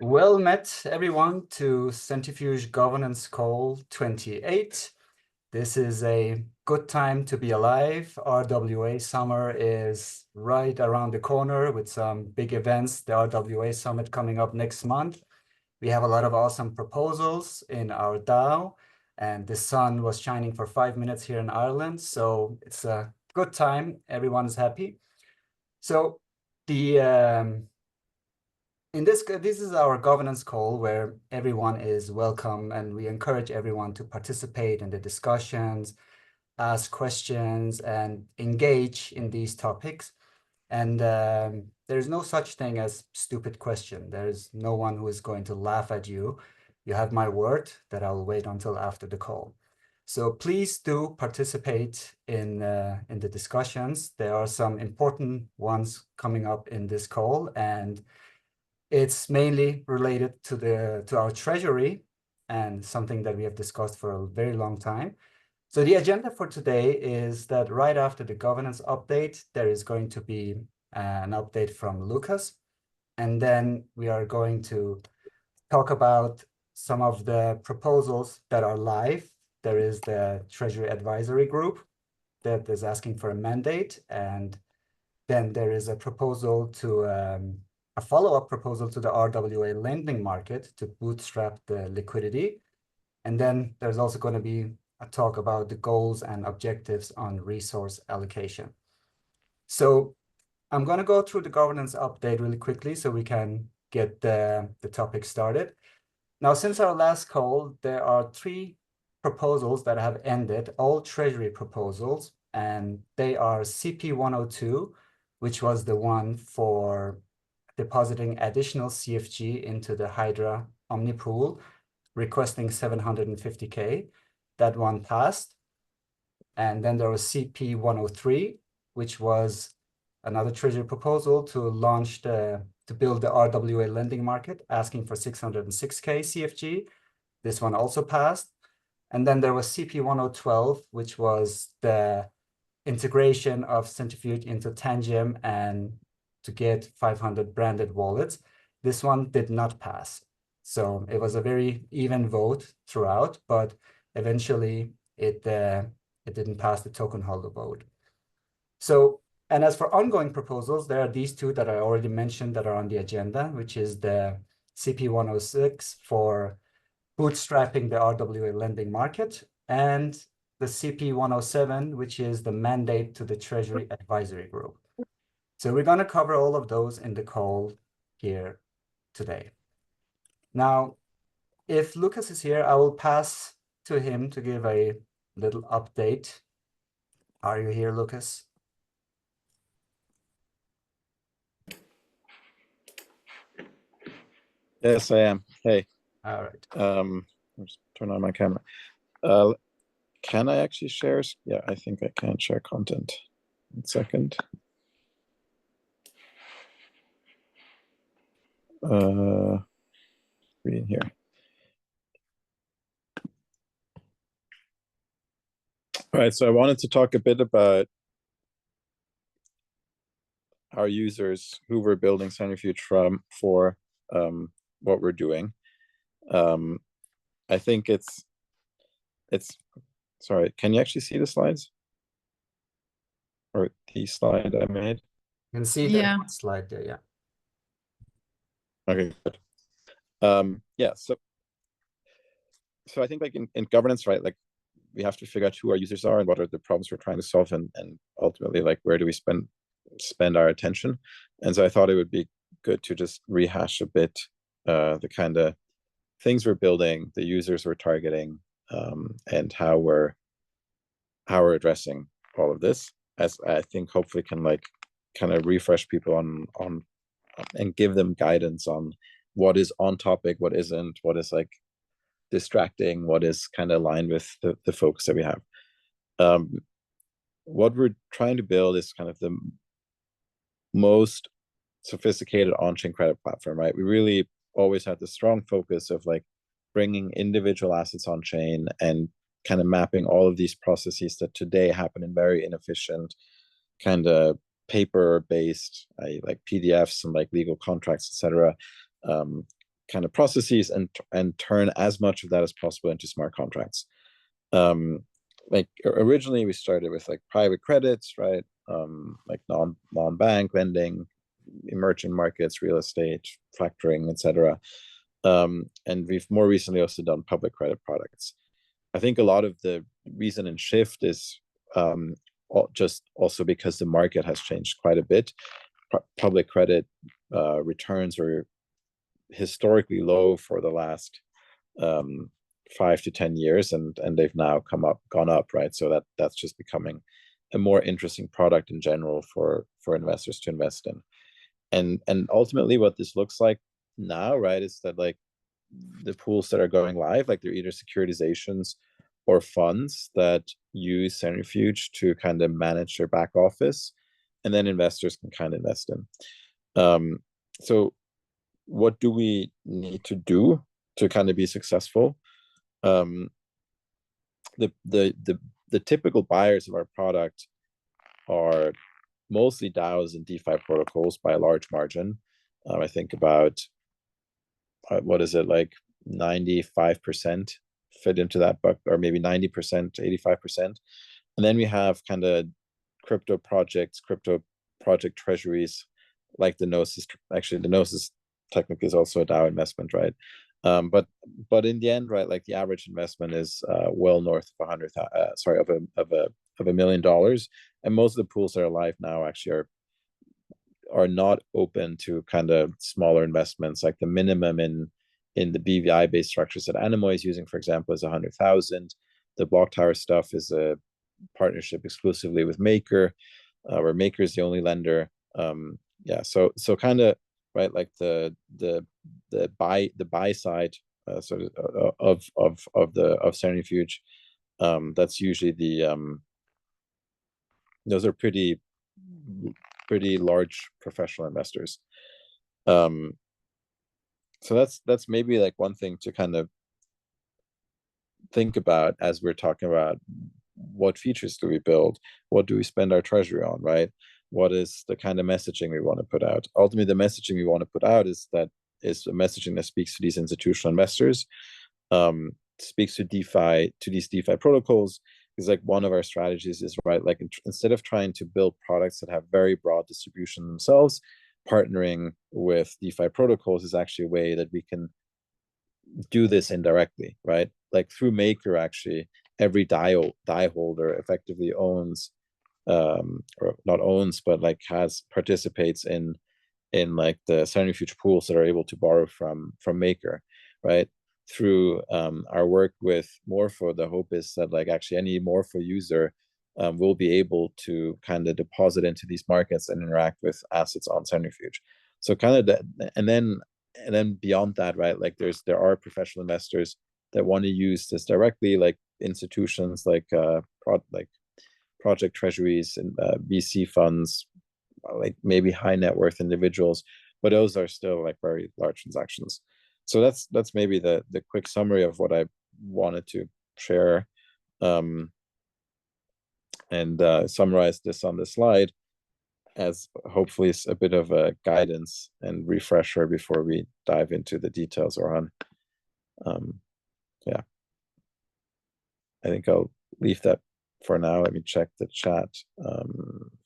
Well met, everyone, to Centrifuge Governance Call 28. This is a good time to be alive. RWA summer is right around the corner with some big events. The RWA Summit coming up next month. We have a lot of awesome proposals in our DAO, and the sun was shining for 5 minutes here in Ireland, so it's a good time. Everyone's happy. So the this is our governance call where everyone is welcome, and we encourage everyone to participate in the discussions, ask questions, and engage in these topics. And there's no such thing as stupid question. There's no one who is going to laugh at you. You have my word that I'll wait until after the call. So please do participate in the discussions. There are some important ones coming up in this call, and it's mainly related to our treasury and something that we have discussed for a very long time. So the agenda for today is that right after the governance update, there is going to be an update from Lucas. And then we are going to talk about some of the proposals that are live. There is the Treasury Advisory Group that is asking for a mandate. And then there is a proposal to a follow-up proposal to the RWA Lending Market to bootstrap the liquidity. And then there's also going to be a talk about the goals and objectives on resource allocation. So I'm going to go through the governance update really quickly so we can get the topic started. Now, since our last call, there are 3 proposals that have ended, all Treasury proposals, and they are CP102, which was the one for depositing additional CFG into the Hydra Omnipool, requesting 750K. That one passed. And then there was CP103, which was another Treasury proposal to build the RWA Lending Market, asking for 606K CFG. This one also passed. And then there was CP1012, which was the integration of Centrifuge into Tangem and to get 500 branded wallets. This one did not pass. So it was a very even vote throughout, but eventually it didn't pass the token holder vote. So, and as for ongoing proposals, there are these 2 that I already mentioned that are on the agenda, which is the CP106 for bootstrapping the RWA lending market, and the CP107, which is the mandate to the Treasury Advisory Group. So we're going to cover all of those in the call here today. Now, if Lucas is here, I will pass to him to give a little update. Are you here, Lucas? Yes, I am. Hey. All right. Let's turn on my camera. Can I actually share? Yeah, I think I can share content. 1 second. Reading here. All right, so I wanted to talk a bit about our users who we're building Centrifuge for what we're doing. I think it's sorry, can you actually see the slides? Or the slide I made? You can see the slide there, yeah. Okay, good. Yeah, so I think like in governance, right, like we have to figure out who our users are and what are the problems we're trying to solve, and ultimately like where do we spend our attention. And so I thought it would be good to just rehash a bit the kind of things we're building, the users we're targeting, and how we're addressing all of this, as I think hopefully can like kind of refresh people on and give them guidance on what is on topic, what isn't, what is like distracting, what is kind of aligned with the focus that we have. What we're trying to build is kind of the most sophisticated on-chain credit platform, right? We really always had the strong focus of like bringing individual assets on chain and kind of mapping all of these processes that today happen in very inefficient kind of paper-based like PDFs and like legal contracts, etc., kind of processes and turn as much of that as possible into smart contracts. Like originally we started with like private credits, right? Like non-bank lending, emerging markets, real estate, factoring, etc. And we've more recently also done public credit products. I think a lot of the reason and shift is just also because the market has changed quite a bit. Public credit returns were historically low for the last 5 to 10 years, and they've now gone up, right? So that's just becoming a more interesting product in general for investors to invest in. And ultimately what this looks like now, right, is that like the pools that are going live, like they're either securitizations or funds that use Centrifuge to kind of manage their back office, and then investors can kind of invest in. So what do we need to do to kind of be successful? The typical buyers of our product are mostly DAOs and DeFi protocols by a large margin. I think about what is it, like 95% fit into that bucket, or maybe 90%, 85%. And then we have kind of crypto projects, crypto project treasuries, like the Gnosis. Actually, the Gnosis technically is also a DAO investment, right? But in the end, right, like the average investment is well north of $100 million, and most of the pools that are live now actually are not open to kind of smaller investments. Like the minimum in the BVI based structures that Anemoy is using, for example, is 100,000. The Block Tower stuff is a partnership exclusively with Maker, where Maker is the only lender. So kind of right, like the buy side sort of Centrifuge. That's usually those are pretty large professional investors. So that's maybe like one thing to kind of think about as we're talking about what features do we build, what do we spend our treasury on, right? What is the kind of messaging we want to put out? Ultimately, the messaging we want to put out is a messaging that speaks to these institutional investors, speaks to DeFi, to these DeFi protocols. Because like one of our strategies is, right, like instead of trying to build products that have very broad distribution themselves, partnering with DeFi protocols is actually a way that we can do this indirectly, right? Like through Maker, actually, every DAI holder effectively owns, or not owns, but like participates in like the Centrifuge pools that are able to borrow from Maker, right? Through our work with Morpho, the hope is that like actually any Morpho user will be able to kind of deposit into these markets and interact with assets on Centrifuge. So kind of that, and then beyond that, right? Like there are professional investors that want to use this directly, like institutions, like project treasuries and VC funds, like maybe high net worth individuals, but those are still like very large transactions. So that's maybe the quick summary of what I wanted to share, and summarize this on the slide as hopefully a bit of a guidance and refresher before we dive into the details, Orhan. Yeah, I think I'll leave that for now. Let me check the chat if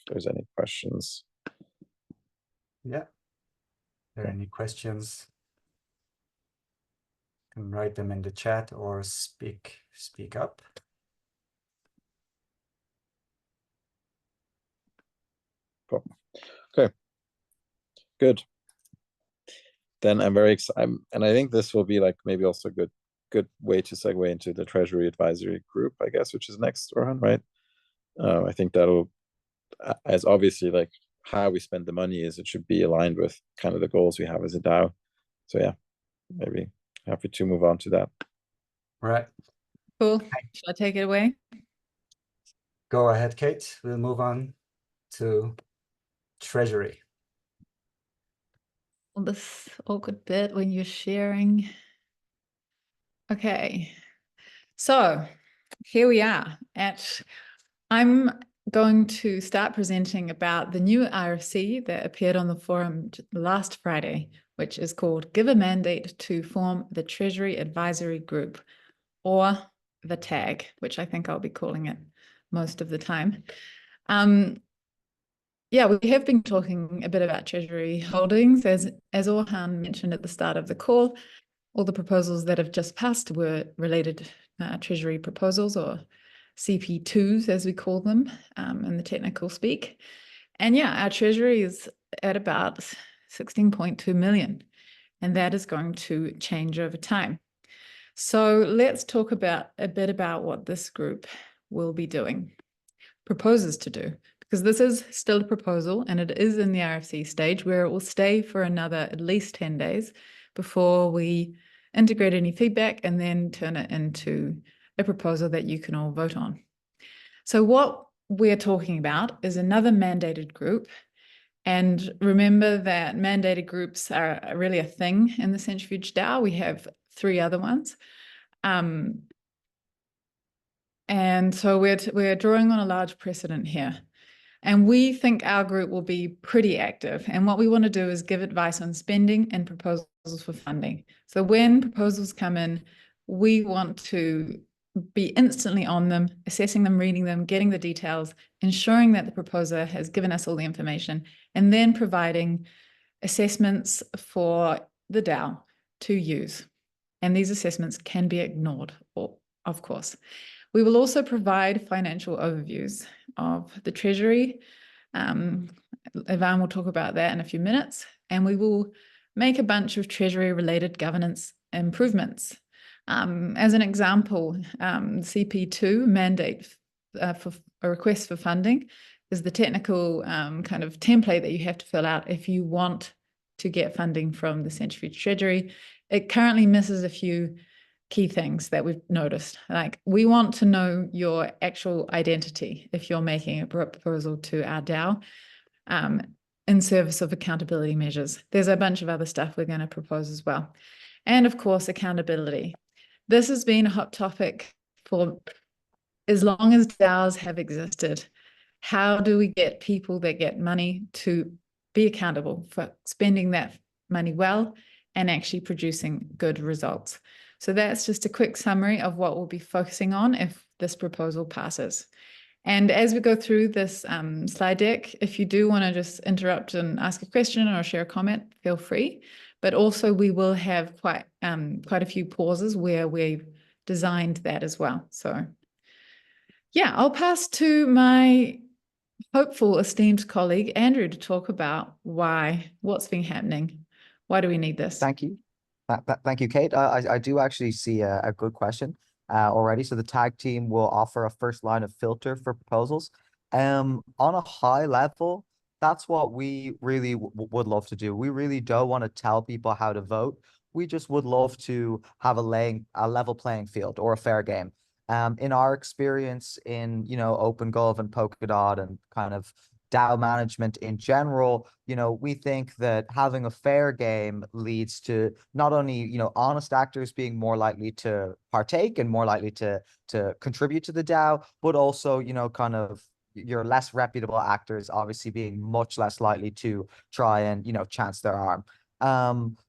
there's any questions. Yeah. Are there any questions? You can write them in the chat or speak up. Cool. Okay. Good. Then I'm very excited, and I think this will be like maybe also a good way to segue into the Treasury Advisory Group, I guess, which is next, Orhan, right? I think that'll, as obviously like how we spend the money is, it should be aligned with kind of the goals we have as a DAO. So yeah, maybe happy to move on to that. Right. Cool. Shall I take it away? Go ahead, Kate. We'll move on to Treasury. Well, this awkward bit when you're sharing. Okay. So here we are I'm going to start presenting about the new RFC that appeared on the forum last Friday, which is called Give a Mandate to Form the Treasury Advisory Group, or the TAG, which I think I'll be calling it most of the time. Yeah, we have been talking a bit about Treasury holdings. As Orhan mentioned at the start of the call, all the proposals that have just passed were related Treasury proposals, or CP2s as we call them in the technical speak. And yeah, our Treasury is at about 16.2 million, and that is going to change over time. So let's talk about a bit about what this group will be doing, proposes to do, because this is still a proposal and it is in the RFC stage where it will stay for another at least 10 days before we integrate any feedback and then turn it into a proposal that you can all vote on. So what we're talking about is another mandated group. And remember that mandated groups are really a thing in the Centrifuge DAO. We have 3 other ones. And so we're drawing on a large precedent here. And we think our group will be pretty active. And what we want to do is give advice on spending and proposals for funding. So when proposals come in, we want to be instantly on them, assessing them, reading them, getting the details, ensuring that the proposer has given us all the information, and then providing assessments for the DAO to use. And these assessments can be ignored, of course. We will also provide financial overviews of the Treasury. Ivan will talk about that in a few minutes. And we will make a bunch of Treasury-related governance improvements. As an example, CP2 mandate for a request for funding is the technical kind of template that you have to fill out if you want to get funding from the Centrifuge Treasury. It currently misses a few key things that we've noticed. Like, we want to know your actual identity if you're making a proposal to our DAO in service of accountability measures. There's a bunch of other stuff we're going to propose as well. And of course, accountability. This has been a hot topic for as long as DAOs have existed. How do we get people that get money to be accountable for spending that money well and actually producing good results? So that's just a quick summary of what we'll be focusing on if this proposal passes. And as we go through this slide deck, if you do want to just interrupt and ask a question or share a comment, feel free. But also we will have quite a few pauses where we've designed that as well. So yeah, I'll pass to my hopeful esteemed colleague, Andrew, to talk about what's been happening. Why do we need this? Thank you. Thank you, Kate. I do actually see a good question already. So the tag team will offer a first line of filter for proposals. On a high level, that's what we really would love to do. We really don't want to tell people how to vote. We just would love to have a level playing field or a fair game. In our experience in, OpenGov and Polkadot and kind of DAO management in general, we think that having a fair game leads to not only, honest actors being more likely to partake and more likely to contribute to the DAO, but also, kind of your less reputable actors obviously being much less likely to try and, chance their arm.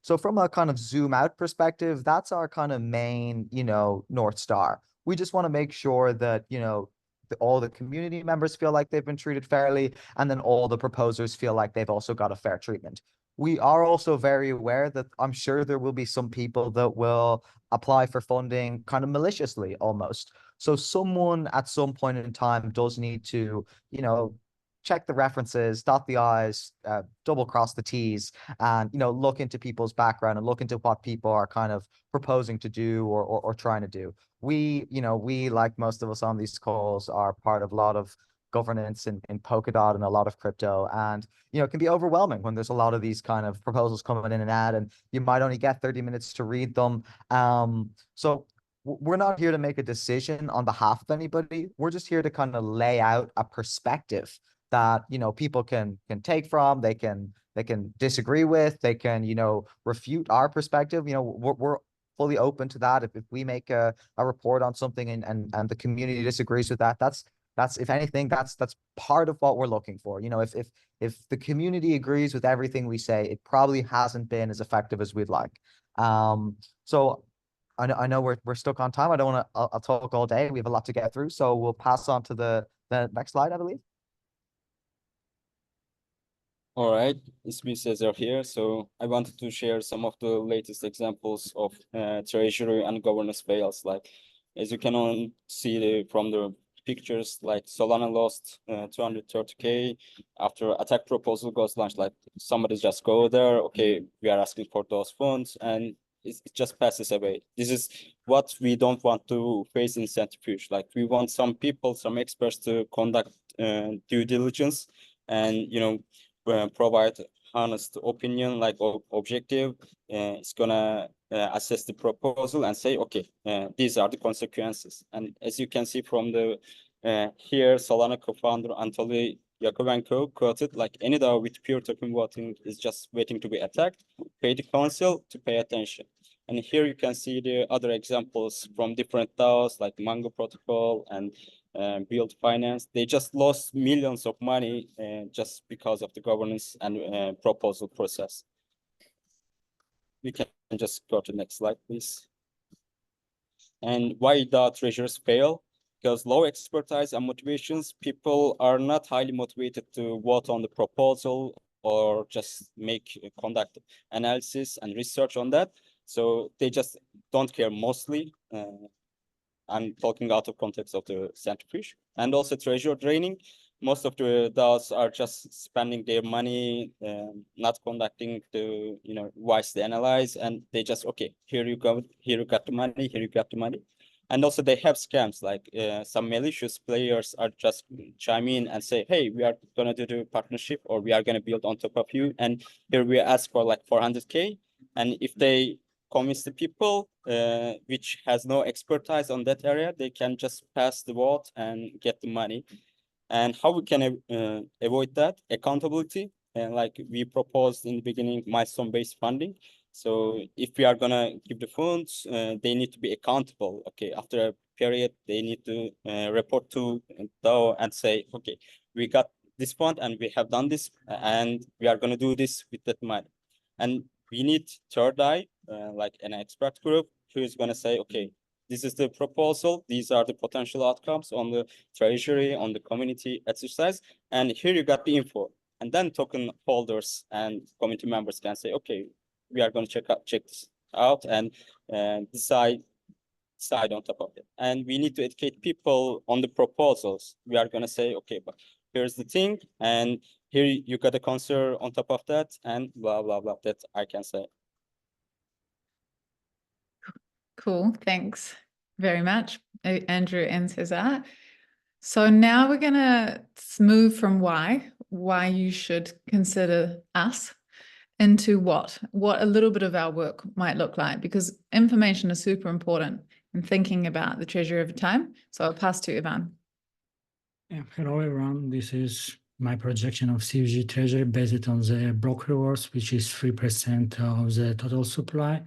So from a kind of zoom out perspective, that's our kind of main, North Star. We just want to make sure that, all the community members feel like they've been treated fairly, and then all the proposers feel like they've also got a fair treatment. We are also very aware that I'm sure there will be some people that will apply for funding kind of maliciously almost. So someone at some point in time does need to, check the references, dot the I's, double cross the T's, and, look into people's background and look into what people are kind of proposing to do or trying to do. We, like most of us on these calls, are part of a lot of governance in Polkadot and a lot of crypto. And, it can be overwhelming when there's a lot of these kind of proposals coming in and out, and you might only get 30 minutes to read them. So we're not here to make a decision on behalf of anybody. We're just here to kind of lay out a perspective that, people can take from, they can disagree with, they can, refute our perspective. We're fully open to that. If we make a report on something and the community disagrees with that, that's That's, if anything, that's part of what we're looking for. You know, if the community agrees with everything we say, it probably hasn't been as effective as we'd like. So I know we're stuck on time. I don't want to, I'll talk all day. We have a lot to get through. So we'll pass on to the next slide, I believe. All right, it's me, Cesar here. So I wanted to share some of the latest examples of treasury and governance fails. Like, as you can all see from the pictures, like Solana lost 230K after attack proposal goes launched. Like, somebody just go there, okay, we are asking for those funds, and it just passes away. This is what we don't want to face in Centrifuge. Like, we want some people, some experts to conduct due diligence and, you know, provide honest opinion, like objective. It's gonna assess the proposal and say, okay, these are the consequences. And as you can see from the here, Solana co-founder Anatoly Yakovenko quoted, like, any DAO with pure token voting is just waiting to be attacked. Pay the council to pay attention. And here you can see the other examples from different DAOs like Mango Protocol and Build Finance. They just lost millions of money just because of the governance and proposal process. We can just go to the next slide, please. And why DAO treasurers fail? Because low expertise and motivations, people are not highly motivated to vote on the proposal or just conduct analysis and research on that. So they just don't care mostly. I'm talking out of context of the Centrifuge. And also treasury draining. Most of the DAOs are just spending their money, not conducting the, you know, wisely analyze, and they just, okay, here you go, here you got the money, here you got the money. And also they have scams, like some malicious players are just chime in and say, hey, we are gonna do the partnership, or we are gonna build on top of you, and here we ask for like 400K. And if they convince the people which has no expertise on that area, they can just pass the vote and get the money. And how we can avoid that? Accountability. And like we proposed in the beginning, milestone-based funding. So if we are gonna give the funds, they need to be accountable. Okay, after a period, they need to report to DAO and say, okay, we got this fund and we have done this, and we are gonna do this with that money. And we need third eye, like an expert group who is gonna say, okay, this is the proposal, these are the potential outcomes on the treasury, on the community exercise, and here you got the info. And then token holders and community members can say, okay, we are going to check this out and decide on top of it. And we need to educate people on the proposals. We are going to say, okay, but here's the thing, and here you got a concern on top of that, and blah, blah, blah, that I can say. Cool, thanks very much, Andrew and Cesar. So now we're gonna move from why you should consider us, into what a little bit of our work might look like, because information is super important in thinking about the treasury over time. So I'll pass to Ivan. Yeah, hello everyone, this is my projection of CFG treasury based on the block rewards, which is 3% of the total supply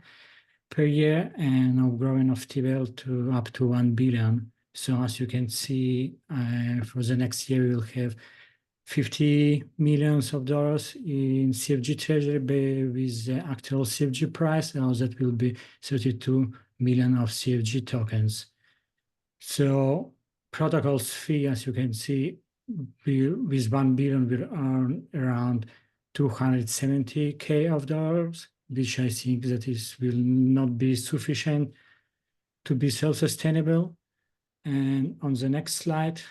per year, and of growing of TVL to up to 1 billion. So as you can see, for the next year, we'll have $50 million in CFG treasury with the actual CFG price, and that will be 32 million of CFG tokens. So protocols fee, as you can see, with 1 billion will earn around $270K of dollars, which I think that will not be sufficient to be self-sustainable. And on the next slide,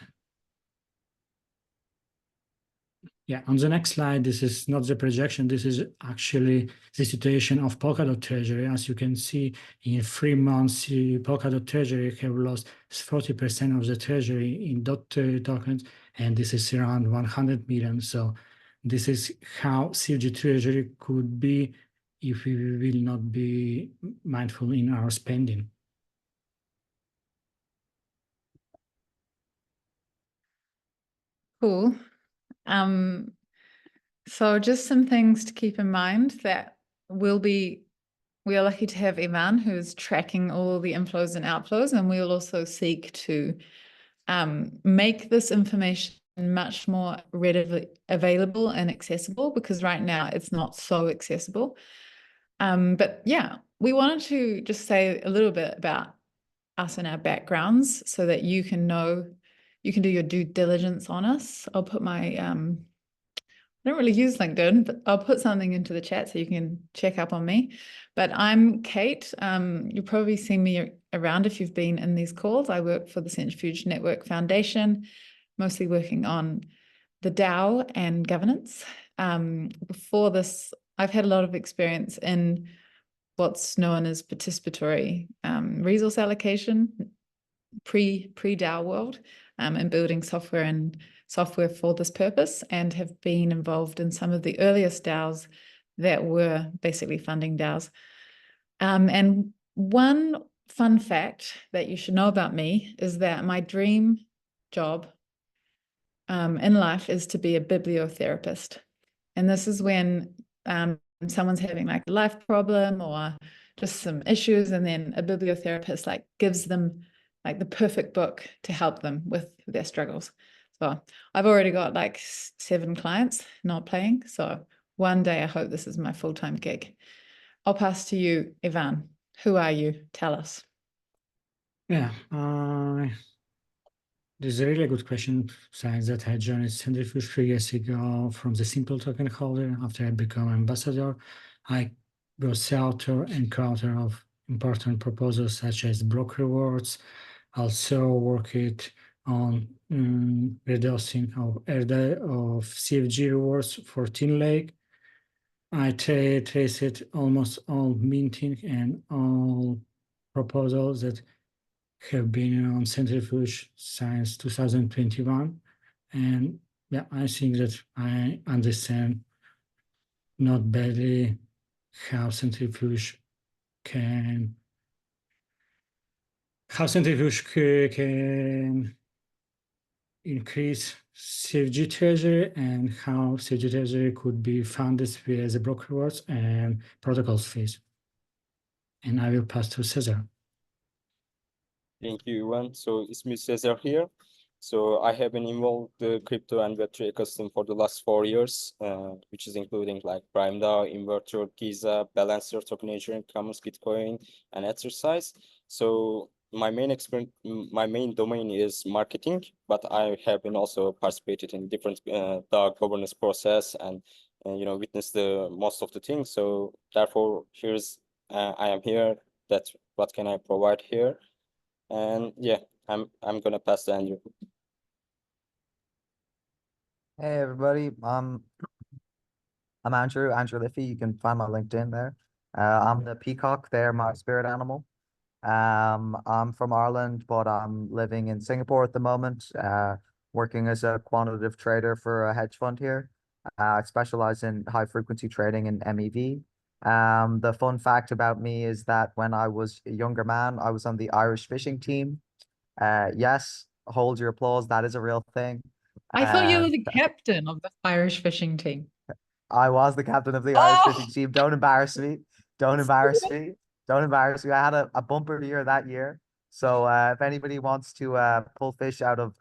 this is not the projection, this is actually the situation of Polkadot treasury. As you can see, in 3 months, Polkadot treasury have lost 40% of the treasury in DOT tokens, and this is around 100 million. So this is how CFG treasury could be if we will not be mindful in our spending. Cool. So just some things to keep in mind that we are lucky to have Ivan, who's tracking all the inflows and outflows, and we'll also seek to make this information much more readily available and accessible, because right now it's not so accessible. But yeah, we wanted to just say a little bit about us and our backgrounds so that you can know, you can do your due diligence on us. I'll put my, I don't really use LinkedIn, but I'll put something into the chat so you can check up on me. But I'm Kate. You've probably seen me around if you've been in these calls. I work for the Centrifuge Network Foundation, mostly working on the DAO and governance. Before this, I've had a lot of experience in what's known as participatory resource allocation, pre-DAO world, and building software for this purpose, and have been involved in some of the earliest DAOs that were basically funding DAOs. And one fun fact that you should know about me is that my dream job in life is to be a bibliotherapist. And this is when someone's having like a life problem or just some issues, and then a bibliotherapist like gives them like the perfect book to help them with their struggles. So I've already got like 7 clients not playing. So one day I hope this is my full-time gig. I'll pass to you, Ivan. Who are you? Tell us. Yeah, this is a really good question. Since that I joined Centrifuge 3 years ago from the simple token holder. After I became ambassador, I was author and co-author of important proposals such as block rewards. Also worked on reducing of CFG rewards for Tin Lake. I traced almost all minting and all proposals that have been on Centrifuge since 2021. And yeah, I think that I understand not badly how Centrifuge can increase CFG Treasury and how CFG Treasury could be funded via the block rewards and protocols fees. And I will pass to Cesar. Thank you, Ivan. So it's me, Cesar here. So I have been involved the crypto and Web3 ecosystem for the last 4 years, which is including like Prime DAO, Inverter, Giza, Balancer, Tokenization, Commons, Gitcoin, and Exercise. So my main domain is marketing, but I have been also participated in different DAO governance process and witnessed the most of the things. So therefore, I am here. That's what can I provide here. And yeah, I'm gonna pass to Andrew. Hey everybody, I'm Andrew Liffey. You can find my LinkedIn there. I'm the peacock there, my spirit animal. I'm from Ireland, but I'm living in Singapore at the moment, working as a quantitative trader for a hedge fund here. I specialize in high frequency trading in MEV. The fun fact about me is that when I was a younger man, I was on the Irish fishing team. Yes, hold your applause. That is a real thing. I thought you were the captain of the Irish fishing team. I was the captain of the Irish fishing team. Don't embarrass me. Don't embarrass me. Don't embarrass me. I had a bumper year that year. So if anybody wants to pull fish out of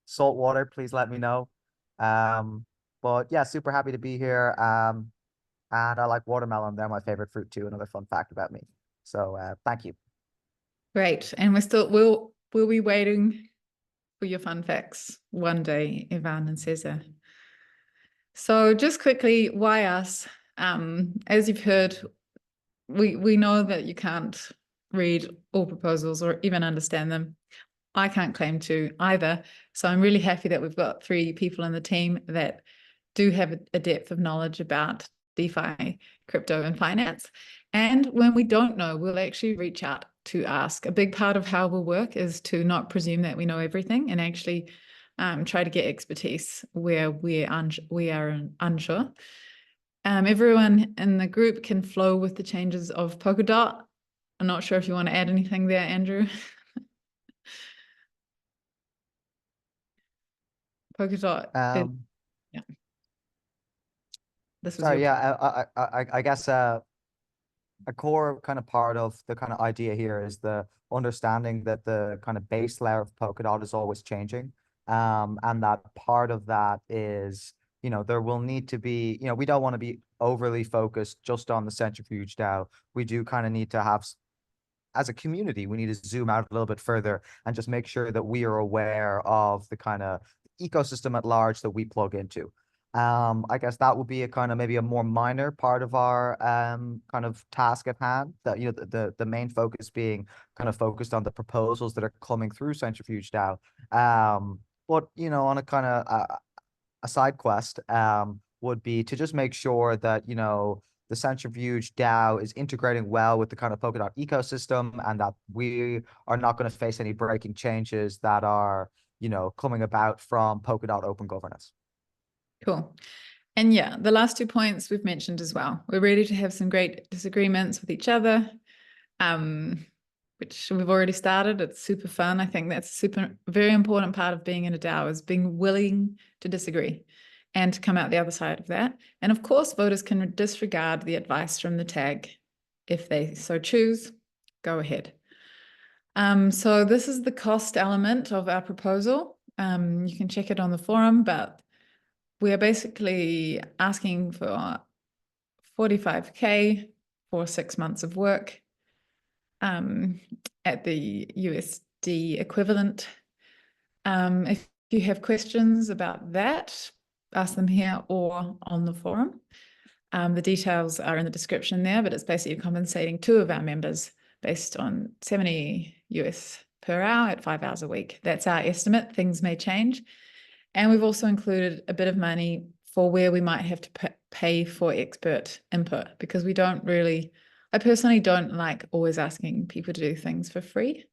salt water, please let me know. But yeah, super happy to be here. And I like watermelon. They're my favorite fruit too. Another fun fact about me. So thank you. Great. And we'll be waiting for your fun facts one day, Ivan and Cesar. So just quickly, why us? As you've heard, we know that you can't read all proposals or even understand them. I can't claim to either. So I'm really happy that we've got 3 people in the team that do have a depth of knowledge about DeFi, crypto, and finance. And when we don't know, we'll actually reach out to ask. A big part of how we'll work is to not presume that we know everything and actually try to get expertise where we are unsure. Everyone in the group can flow with the changes of Polkadot. I'm not sure if you want to add anything there, Andrew. Polkadot. Yeah. Sorry, yeah, I guess a core kind of part of the kind of idea here is the understanding that the kind of base layer of Polkadot is always changing. And that part of that is, you know, there will need to be, you know, we don't want to be overly focused just on the Centrifuge DAO. We do kind of need to have, as a community, we need to zoom out a little bit further and just make sure that we are aware of the kind of ecosystem at large that we plug into. I guess that would be a kind of maybe a more minor part of our kind of task at hand, that, you know, the main focus being kind of focused on the proposals that are coming through Centrifuge DAO. But, you know, on a kind of a side quest would be to just make sure that, you know, the Centrifuge DAO is integrating well with the kind of Polkadot ecosystem, and that we are not going to face any breaking changes that are, you know, coming about from Polkadot open governance. Cool. And yeah, the last 2 points we've mentioned as well. We're ready to have some great disagreements with each other, which we've already started. It's super fun. I think that's very important part of being in a DAO, is being willing to disagree and to come out the other side of that. And of course, voters can disregard the advice from the tag if they so choose. Go ahead. So this is the cost element of our proposal. You can check it on the forum, but we are basically asking for 45K for 6 months of work at the USD equivalent. If you have questions about that, ask them here or on the forum. The details are in the description there, but it's basically compensating 2 of our members based on 70 US per hour at 5 hours a week. That's our estimate. Things may change. And we've also included a bit of money for where we might have to pay for expert input, because we don't really, I personally don't like always asking people to do things for free.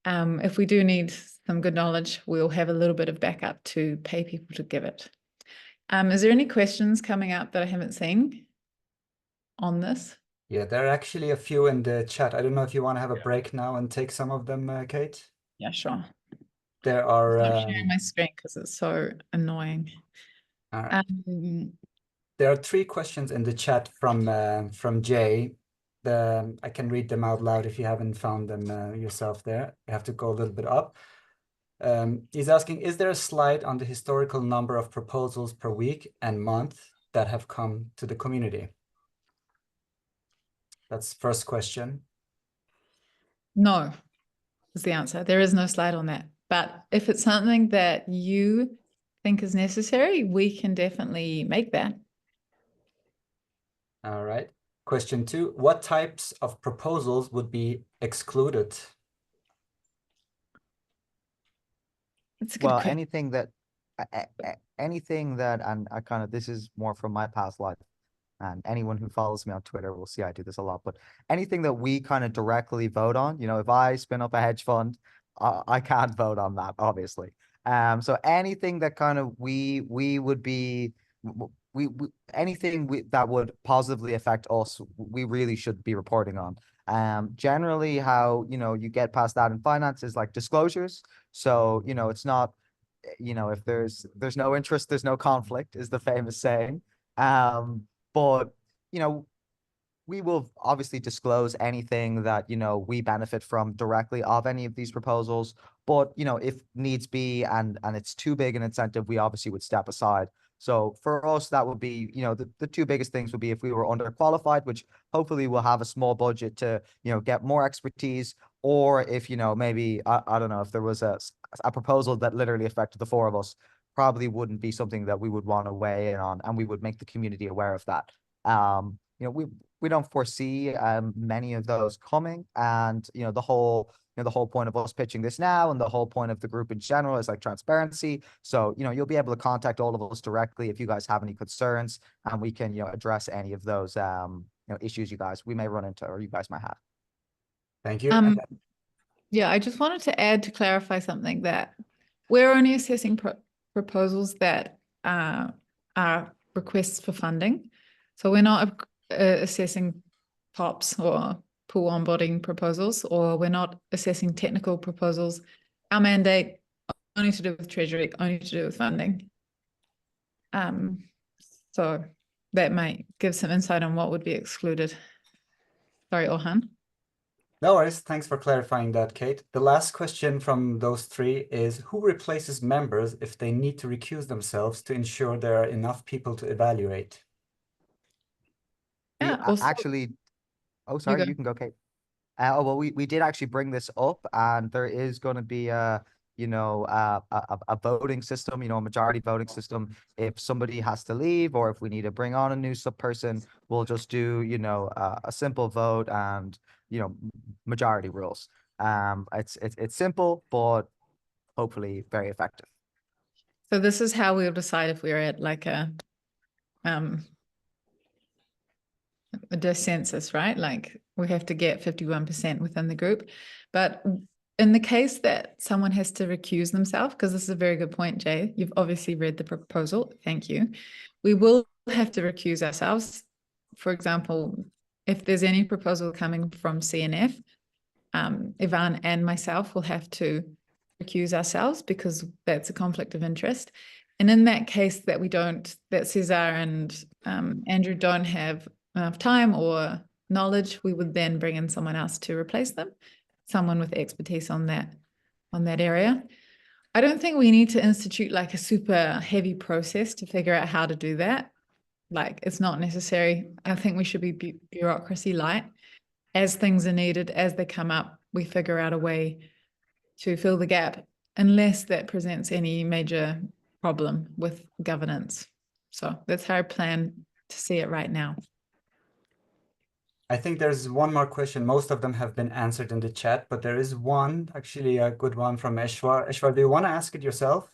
If we do need some good knowledge, we'll have a little bit of backup to pay people to give it. Is there any questions coming up that I haven't seen on this? Yeah, there are actually a few in the chat. I don't know if you want to have a break now and take some of them, Kate. Yeah, sure. There are I'm sharing my screen because it's so annoying. all right. There are 3 questions in the chat from Jay. I can read them out loud if you haven't found them yourself there. You have to go a little bit up. He's asking, is there a slide on the historical number of proposals per week and month that have come to the community? That's the first question. No, is the answer. There is no slide on that. But if it's something that you think is necessary, we can definitely make that. All right. Question 2, what types of proposals would be excluded? That's a good Well, question. anything that, and I kind of, this is more from my past life, and anyone who follows me on Twitter will see I do this a lot, but anything that we kind of directly vote on, you know, if I spin up a hedge fund, I can't vote on that, obviously. So anything that kind of we would be, anything that would positively affect us, we really should be reporting on. Generally how, you know, you get past that in finance is like disclosures. So, you know, it's not, you know, if there's no interest, there's no conflict, is the famous saying. But, you know, we will obviously disclose anything that, you know, we benefit from directly of any of these proposals. But, you know, if needs be and it's too big an incentive, we obviously would step aside. So for us, that would be, you know, the 2 biggest things would be if we were underqualified, which hopefully we'll have a small budget to, you know, get more expertise, or if, you know, maybe, I don't know, if there was a proposal that literally affected the 4 of us, probably wouldn't be something that we would want to weigh in on, and we would make the community aware of that. You know, we don't foresee many of those coming, and, you know, the whole point of us pitching this now and the whole point of the group in general is like transparency. So, you know, you'll be able to contact all of us directly if you guys have any concerns, and we can, you know, address any of those, you know, issues we may run into, or you guys might have. Thank you. Yeah, I just wanted to add to clarify something, that we're only assessing proposals that are requests for funding. So we're not assessing POPs or pool onboarding proposals, or we're not assessing technical proposals. Our mandate only to do with Treasury, only to do with funding. So that might give some insight on what would be excluded. Sorry, Orhan. No worries. Thanks for clarifying that, Kate. The last question from those three is, who replaces members if they need to recuse themselves to ensure there are enough people to evaluate? We Yeah, also, actually, oh, sorry, go. you can go, Kate. Oh, well, we did actually bring this up, and there is going to be a voting system, a majority voting system. If somebody has to leave, or if we need to bring on a new person, we'll just do a simple vote and majority rules. It's simple, but hopefully very effective. So this is how we'll decide if we're at like a dissensus, right? Like we have to get 51% within the group. But in the case that someone has to recuse themselves, because this is a very good point, Jay, you've obviously read the proposal. Thank you. We will have to recuse ourselves. For example, if there's any proposal coming from CNF, Ivan and myself will have to recuse ourselves because that's a conflict of interest. And in that case that Cesar and Andrew don't have enough time or knowledge, we would then bring in someone else to replace them, someone with expertise on that area. I don't think we need to institute like a super heavy process to figure out how to do that. Like it's not necessary. I think we should be bureaucracy light. As things are needed, as they come up, we figure out a way to fill the gap, unless that presents any major problem with governance. So that's how I plan to see it right now. I think there's one more question. Most of them have been answered in the chat, but there is one, actually a good one from Eshwar. Eshwar, do you want to ask it yourself?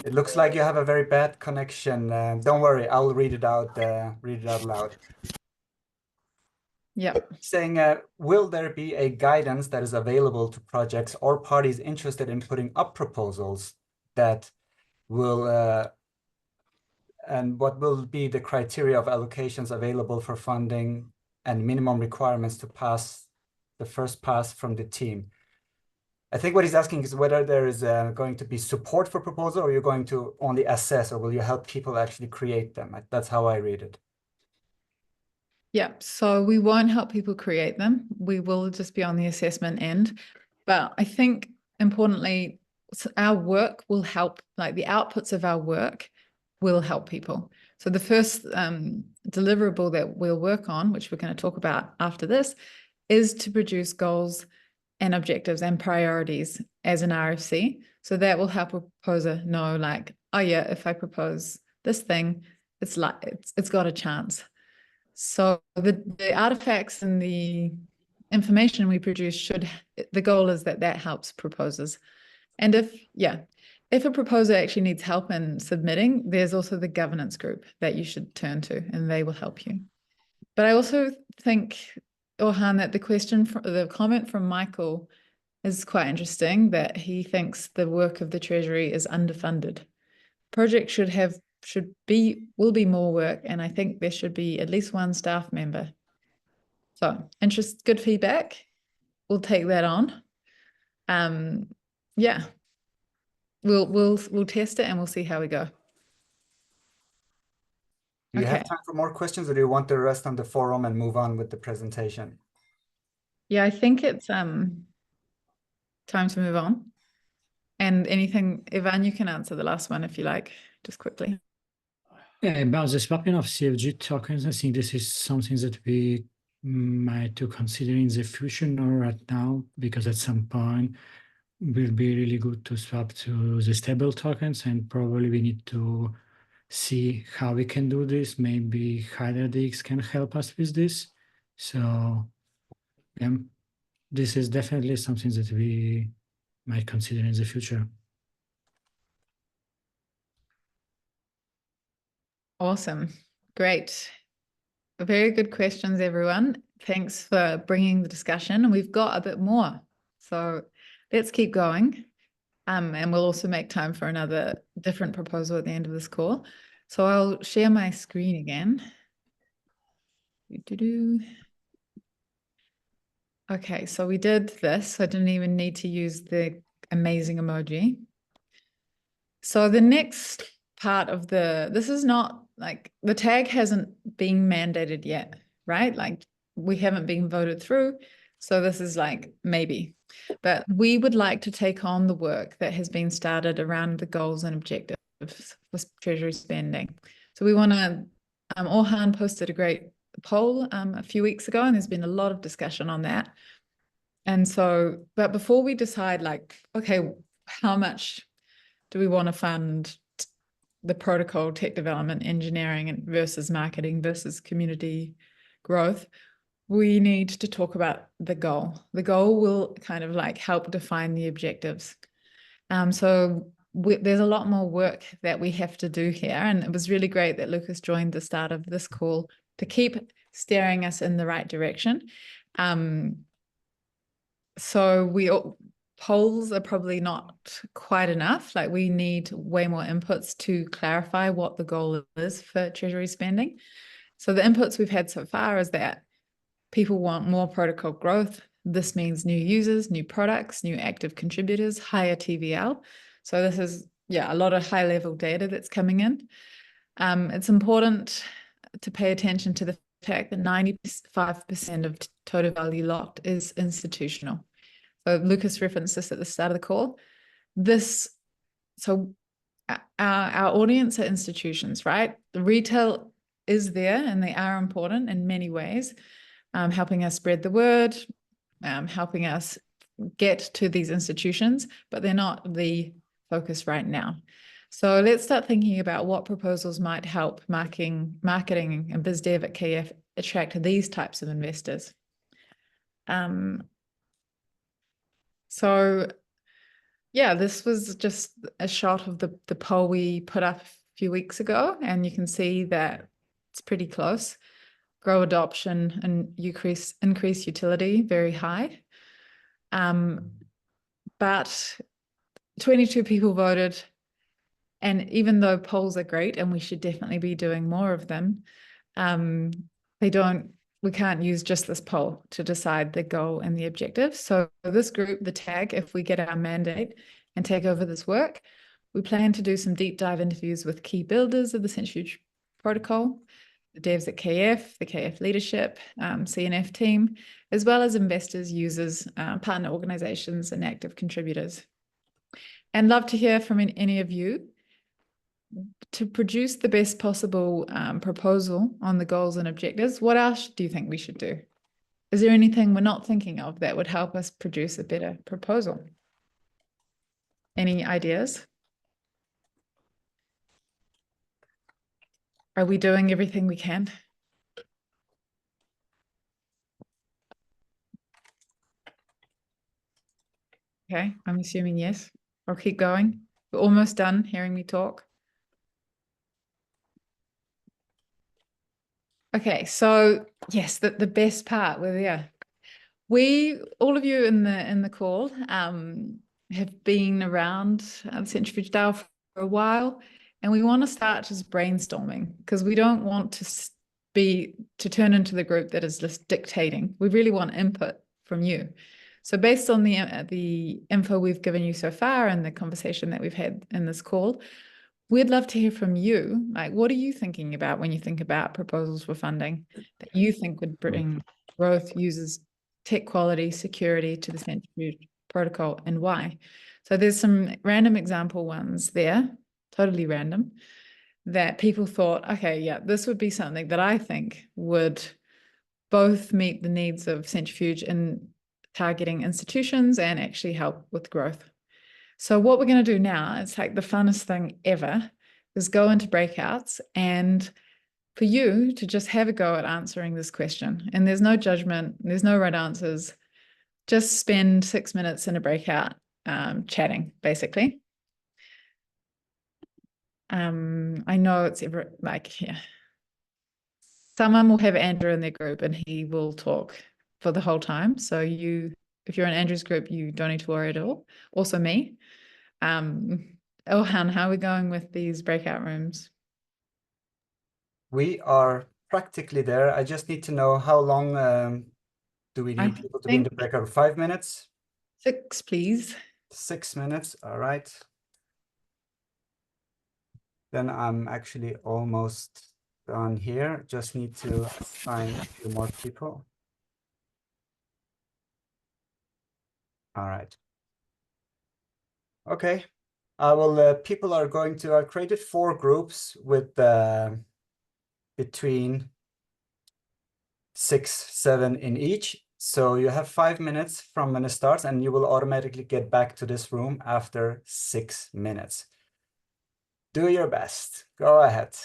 It looks like you have a very bad connection. Don't worry, I'll read it out loud. Yeah. Saying, will there be a guidance that is available to projects or parties interested in putting up proposals that will, and what will be the criteria of allocations available for funding and minimum requirements to pass the first pass from the team? I think what he's asking is whether there is going to be support for proposal, or you're going to only assess, or will you help people actually create them? That's how I read it. Yeah, so we won't help people create them. We will just be on the assessment end. But I think importantly, our work will help, like the outputs of our work will help people. So the first deliverable that we'll work on, which we're going to talk about after this, is to produce goals and objectives and priorities as an RFC. So that will help a proposer know like, oh yeah, if I propose this thing, it's got a chance. So the artifacts and the information we produce the goal is that helps proposers. And if a proposer actually needs help in submitting, there's also the governance group that you should turn to, and they will help you. But I also think, Orhan, that the comment from Michael is quite interesting, that he thinks the work of the Treasury is underfunded. Project will be more work, and I think there should be at least one staff member. So good feedback. We'll take that on. Yeah. We'll test it and we'll see how we go. Do you have time for more questions, or do you want the rest on the forum and move on with the presentation? Yeah, I think it's time to move on. And anything, Ivan, you can answer the last one if you like, just quickly. Yeah, about the swapping of CFG tokens, I think this is something that we might to consider in the future, not right now, because at some point it will be really good to swap to the stable tokens, and probably we need to see how we can do this. Maybe HydraDX can help us with this. So this is definitely something that we might consider in the future. Awesome. Great. Very good questions, everyone. Thanks for bringing the discussion. We've got a bit more, so let's keep going. And we'll also make time for another different proposal at the end of this call. So I'll share my screen again. Okay, so we did this. I didn't even need to use the amazing emoji. So the next part of this is not like the tag hasn't been mandated yet, right? Like we haven't been voted through. So this is like maybe, but we would like to take on the work that has been started around the goals and objectives for Treasury spending. So we want to, Orhan posted a great poll a few weeks ago, and there's been a lot of discussion on that. And so, but before we decide like, okay, how much do we want to fund the protocol, tech development, engineering, and versus marketing versus community growth, we need to talk about the goal. The goal will kind of like help define the objectives. So there's a lot more work that we have to do here. And it was really great that Lucas joined the start of this call to keep steering us in the right direction. So polls are probably not quite enough. Like we need way more inputs to clarify what the goal is for Treasury spending. So the inputs we've had so far is that people want more protocol growth. This means new users, new products, new active contributors, higher TVL. So this is, a lot of high level data that's coming in. It's important to pay attention to the fact that 95% of total value locked is institutional. So Lucas referenced this at the start of the call. So our audience are institutions, right? The retail is there and they are important in many ways, helping us spread the word, helping us get to these institutions, but they're not the focus right now. So let's start thinking about what proposals might help marketing and biz dev at KF attract these types of investors. So this was just a shot of the poll we put up a few weeks ago, and you can see that it's pretty close. Grow adoption and increase utility, very high. But 22 people voted, and even though polls are great and we should definitely be doing more of them, we can't use just this poll to decide the goal and the objective. So this group, the tag, if we get our mandate and take over this work, we plan to do some deep dive interviews with key builders of the Centrifuge protocol, the devs at KF, the KF leadership, CNF team, as well as investors, users, partner organizations, and active contributors. And love to hear from any of you. To produce the best possible proposal on the goals and objectives, what else do you think we should do? Is there anything we're not thinking of that would help us produce a better proposal? Any ideas? Are we doing everything we can? Okay, I'm assuming yes. I'll keep going. We're almost done hearing me talk. Okay, so yes, the best part, we're there. All of you in the call have been around Centrifuge DAO for a while, and we want to start just brainstorming because we don't want to turn into the group that is just dictating. We really want input from you. So based on the info we've given you so far and the conversation that we've had in this call, we'd love to hear from you. Like, what are you thinking about when you think about proposals for funding that you think would bring growth, users, tech quality, security to the Centrifuge protocol, and why? So there's some random example ones there, totally random, that people thought, okay, this would be something that I think would both meet the needs of Centrifuge in targeting institutions and actually help with growth. So what we're going to do now, it's like the funnest thing ever, is go into breakouts and for you to just have a go at answering this question. And there's no judgment, there's no right answers. Just spend 6 minutes in a breakout chatting, basically. I know it's someone will have Andrew in their group and he will talk for the whole time. So if you're in Andrew's group, you don't need to worry at all. Also me. Orhan, how are we going with these breakout rooms? We are practically there. I just need to know how long do we need people to be in the breakout? 5 minutes? 6, please. 6 minutes, all right. then I'm actually almost done here. Just need to assign a few more people. All right. Okay. I will. People are going to. I created 4 groups with between 6, 7 in each. So you have 5 minutes from when it starts, and you will automatically get back to this room after 6 minutes. Do your best. Go ahead.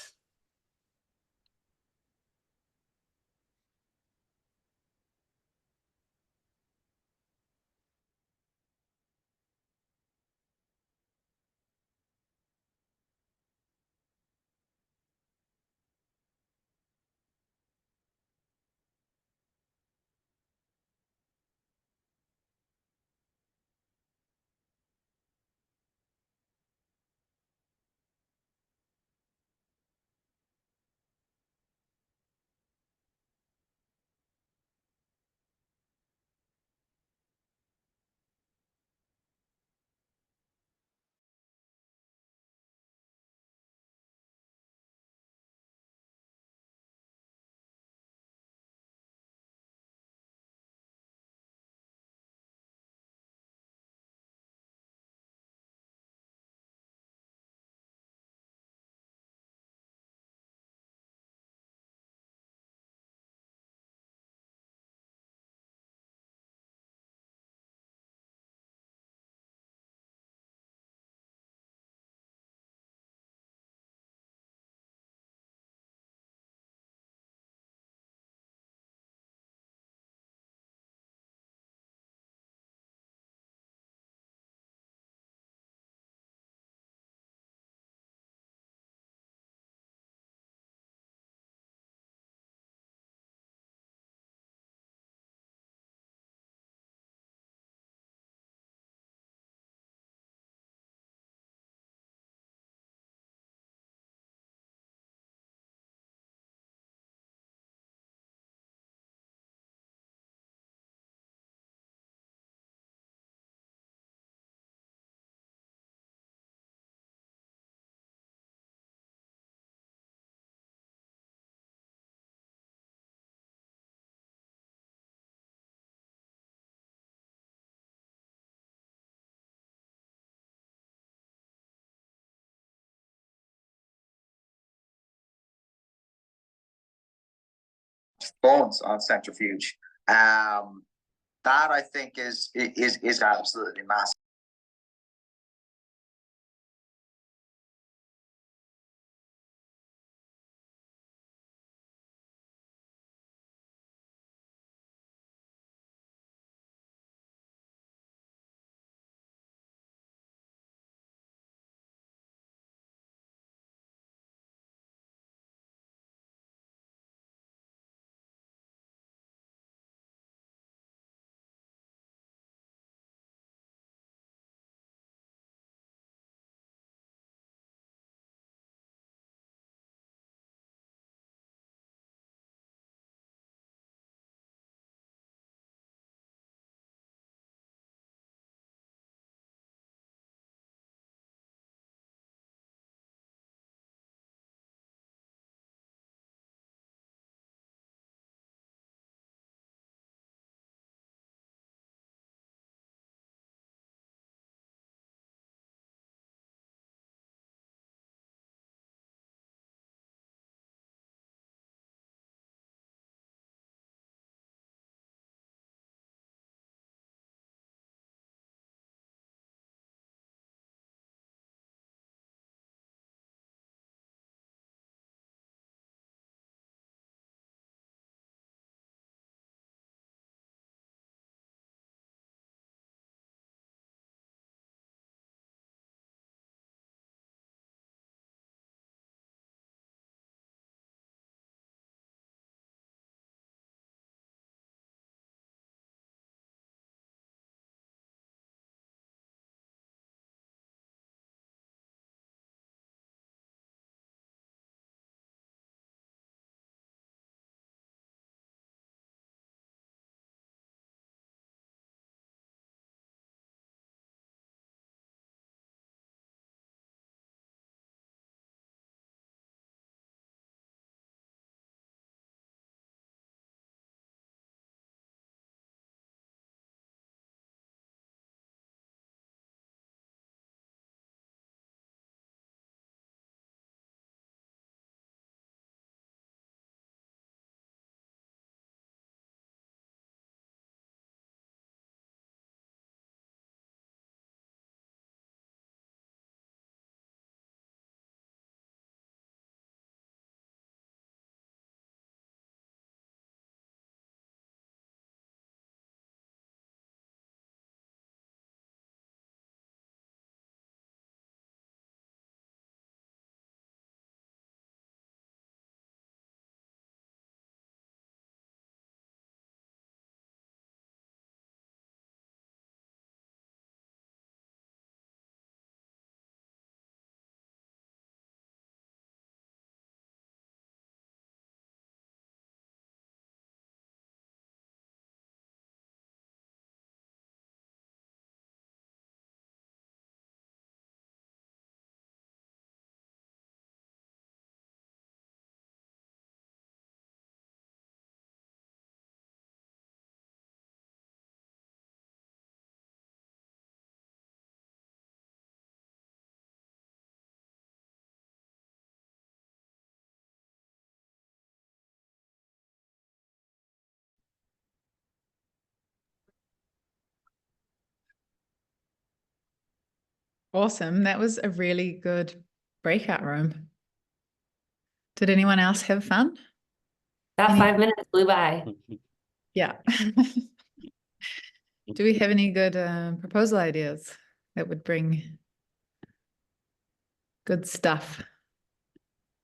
Bones on Centrifuge. That I think is absolutely massive. Awesome. That was a really good breakout room. Did anyone else have fun? That Any- 5 minutes flew by. Yeah. Do we have any good proposal ideas that would bring good stuff?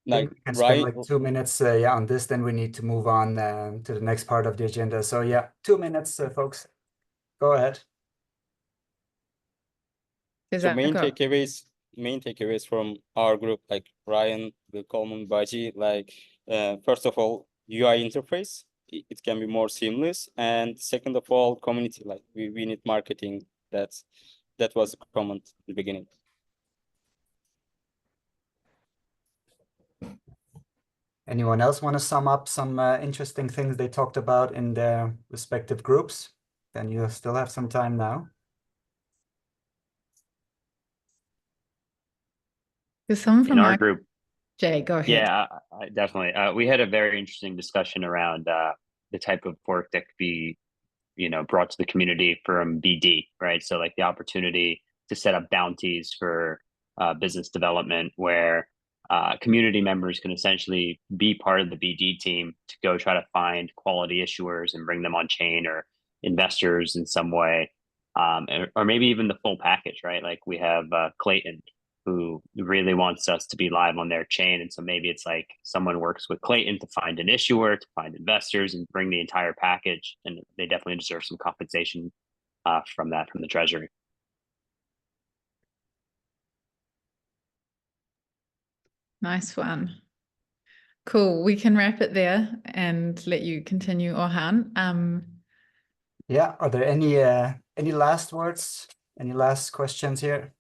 think Like we can spend Ryan, like 2 minutes on this, then we need to move on to the next part of the agenda. So yeah, 2 minutes, folks. Go ahead. Is so that main go? takeaways from our group, like Ryan, the Coleman, Baji, like first of all, UI interface, it can be more seamless, and second of all, community, like we need marketing. That was a comment in the beginning. Anyone else want to sum up some interesting things they talked about in their respective groups? Then you still have some time now. There's someone from In our group, Jay, go ahead. yeah, definitely. We had a very interesting discussion around the type of work that could be, brought to the community from BD, right? So like the opportunity to set up bounties for business development where community members can essentially be part of the BD team to go try to find quality issuers and bring them on chain, or investors in some way, or maybe even the full package, right? Like we have Clayton, who really wants us to be live on their chain. And so maybe it's like someone works with Clayton to find an issuer, to find investors, and bring the entire package. And they definitely deserve some compensation from that, from the Treasury. Nice one. Cool. We can wrap it there and let you continue, Orhan. Yeah, are there any last words? Any last questions here?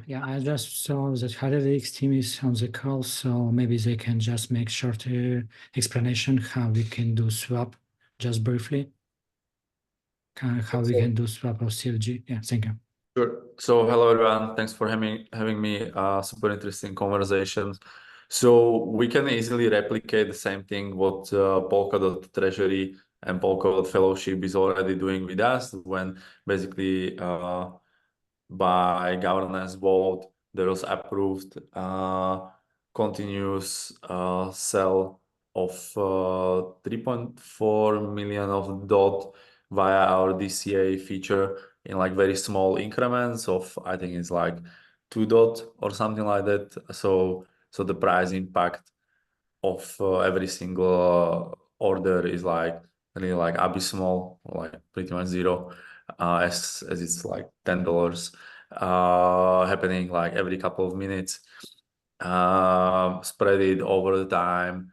Yeah, I just saw that Harelix team is on the call, so maybe they can just make short explanation how we can do swap, just briefly. How we can do swap of CLG. Yeah, thank you. Sure. So hello everyone. Thanks for having me. Super interesting conversations. So we can easily replicate the same thing what Polkadot Treasury and Polkadot Fellowship is already doing with us, when basically by governance vote there was approved continuous sell of 3.4 million of DOT via our DCA feature in like very small increments of, I think it's like 2 DOT or something like that. So the price impact of every single order is like really like abysmal, like pretty much zero, as it's like $10 happening like every couple of minutes. Spread it over the time.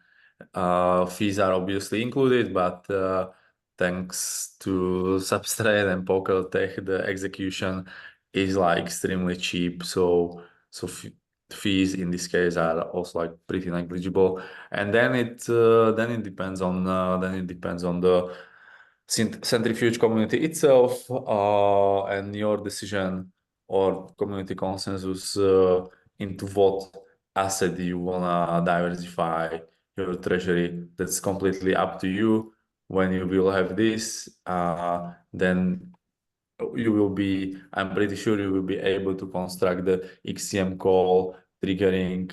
Fees are obviously included, but thanks to Substrate and Polkadot, the execution is like extremely cheap. So fees in this case are also like pretty negligible. And then it depends on the Centrifuge community itself and your decision or community consensus into what asset you wanna diversify your treasury. That's completely up to you. When you will have this, then you will be, I'm pretty sure you will be able to construct the XCM call triggering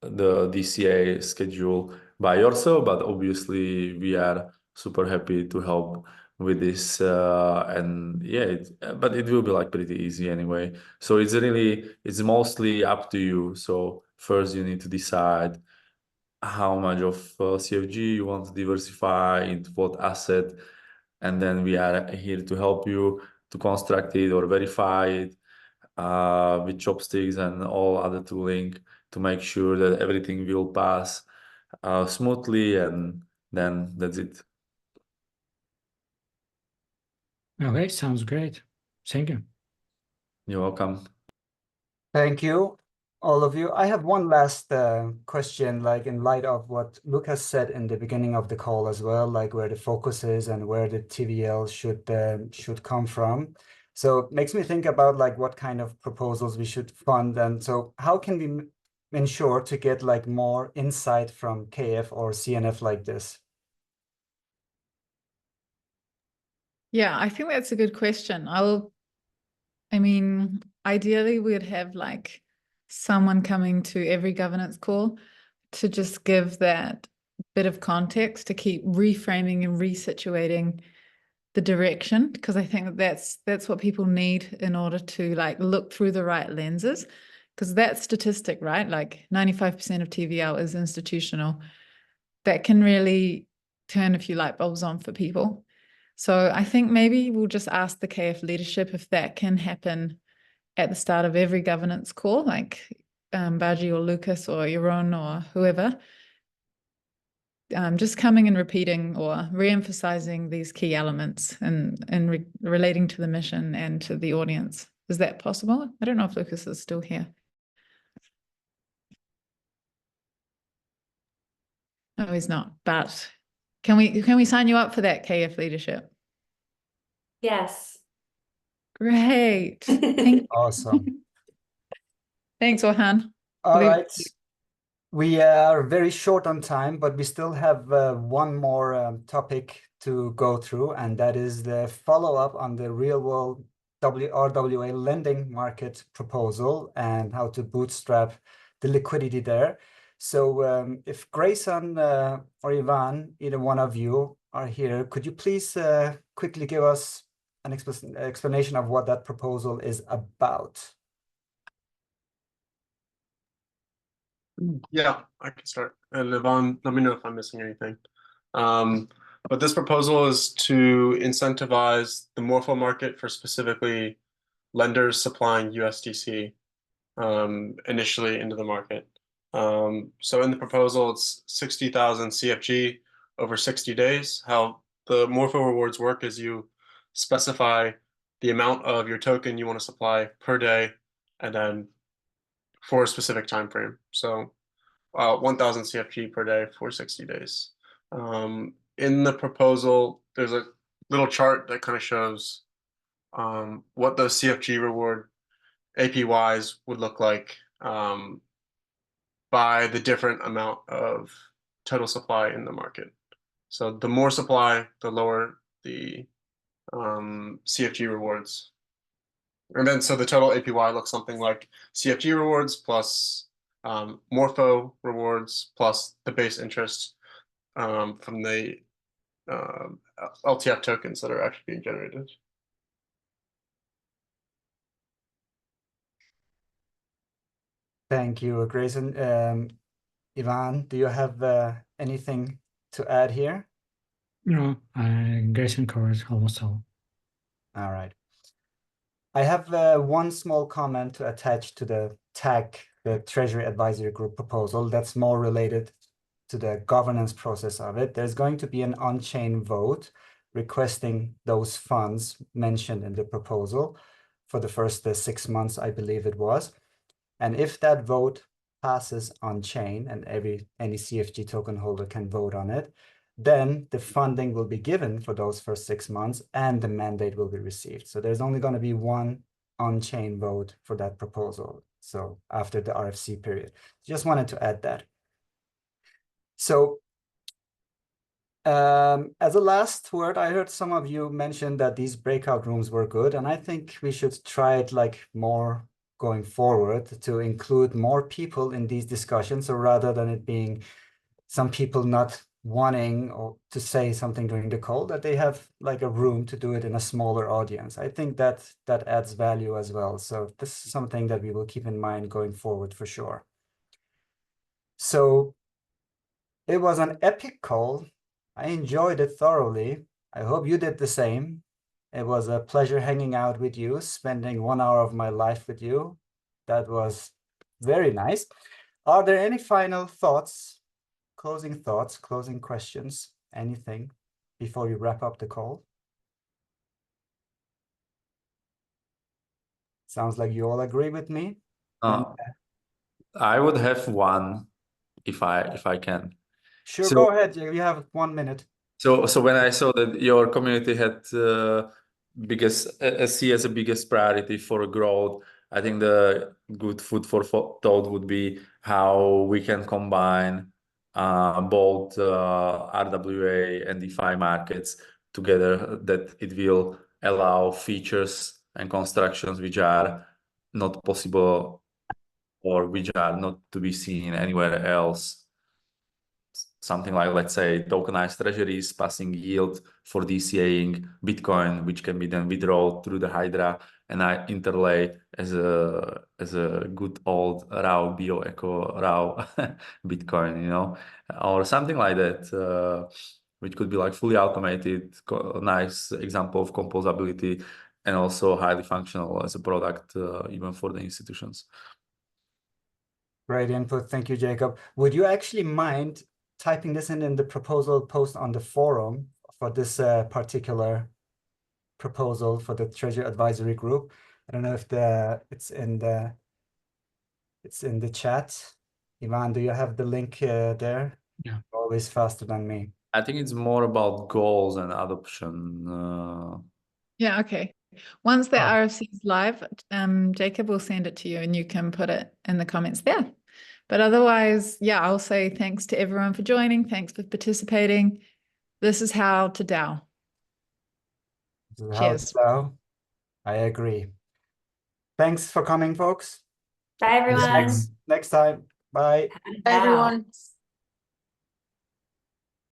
the DCA schedule by yourself, but obviously we are super happy to help with this, and yeah, but it will be like pretty easy anyway. So it's mostly up to you. So first you need to decide how much of CFG you want to diversify, into what asset, and then we are here to help you to construct it or verify it with chopsticks and all other tooling to make sure that everything will pass smoothly, and then that's it. Okay, sounds great. Thank you. You're welcome. Thank you, all of you. I have one last question, like in light of what Lucas said in the beginning of the call as well, like where the focus is and where the TVL should come from. So it makes me think about like what kind of proposals we should fund. And so how can we ensure to get like more insight from KF or CNF like this? Yeah, I think that's a good question. I mean, ideally we'd have like someone coming to every governance call to just give that bit of context, to keep reframing and resituating the direction, because I think that's what people need in order to like look through the right lenses, because that statistic, right, like 95% of TVL is institutional, that can really turn a few light bulbs on for people. So I think maybe we'll just ask the KF leadership if that can happen at the start of every governance call, like Baji or Lucas or Yaron or whoever, just coming and repeating or re-emphasizing these key elements and relating to the mission and to the audience. Is that possible? I don't know if Lucas is still here. No, he's not. But can we sign you up for that KF leadership? Yes. Great. Thank you. Awesome. Thanks, Orhan. All Luke. right. We are very short on time, but we still have one more topic to go through, and that is the follow-up on the real-world RWA lending market proposal and how to bootstrap the liquidity there. So if Grayson or Ivan, either one of you are here, could you please quickly give us an explanation of what that proposal is about? Yeah, I can start. And Ivan, let me know if I'm missing anything. But this proposal is to incentivize the Morpho market for specifically lenders supplying USDC initially into the market. So in the proposal, it's 60,000 CFG over 60 days. How the Morpho rewards work is you specify the amount of your token you want to supply per day, and then for a specific time frame. So 1,000 CFG per day for 60 days. In the proposal, there's a little chart that kind of shows what those CFG reward APYs would look like by the different amount of total supply in the market. So the more supply, the lower the CFG rewards. And then so the total APY looks something like CFG rewards plus Morpho rewards plus the base interest from the LTF tokens that are actually being generated. Thank you, Grayson. Ivan, do you have anything to add here? No, Grayson covers almost all. All right. I have one small comment to attach to the TAG, the Treasury Advisory Group proposal, that's more related to the governance process of it. There's going to be an on-chain vote requesting those funds mentioned in the proposal for the first 6 months, I believe it was. And if that vote passes on-chain and any CFG token holder can vote on it, then the funding will be given for those first 6 months and the mandate will be received. So there's only going to be one on-chain vote for that proposal. So after the RFC period, just wanted to add that. So as a last word, I heard some of you mention that these breakout rooms were good, and I think we should try it like more going forward to include more people in these discussions. So rather than it being some people not wanting or to say something during the call, that they have like a room to do it in a smaller audience. I think that adds value as well. So this is something that we will keep in mind going forward for sure. So it was an epic call. I enjoyed it thoroughly. I hope you did the same. It was a pleasure hanging out with you, spending 1 hour of my life with you. That was very nice. Are there any final thoughts, closing questions, anything before we wrap up the call? Sounds like you all agree with me. I would have one if I can. Sure, So, go ahead. You have 1 minute. So when I saw that your community had SC as a biggest priority for growth, I think the good food for thought would be how we can combine both RWA and DeFi markets together that it will allow features and constructions which are not possible or which are not to be seen anywhere else. Something like, let's say, tokenized treasuries passing yield for DCAing Bitcoin, which can be then withdrawn through the Hydra, and I interlay as a good old RAW bioeco RAW Bitcoin, you know, or something like that, which could be like fully automated, nice example of composability, and also highly functional as a product, even for the institutions. Great input. Thank you, Jacob. Would you actually mind typing this in the proposal post on the forum for this particular proposal for the Treasury Advisory Group? I don't know if it's in the chat. Ivan, do you have the link there? Yeah. Always faster than me. I think it's more about goals and adoption. Yeah, okay. Once the Oh. RFC is live, Jacob will send it to you and you can put it in the comments there. But otherwise, yeah, I'll say thanks to everyone for joining. Thanks for participating. This is how to DAO. This is how Cheers. it's done. I agree. Thanks for coming, folks. Bye, everyone. Next time. Bye. Bye, Everyone.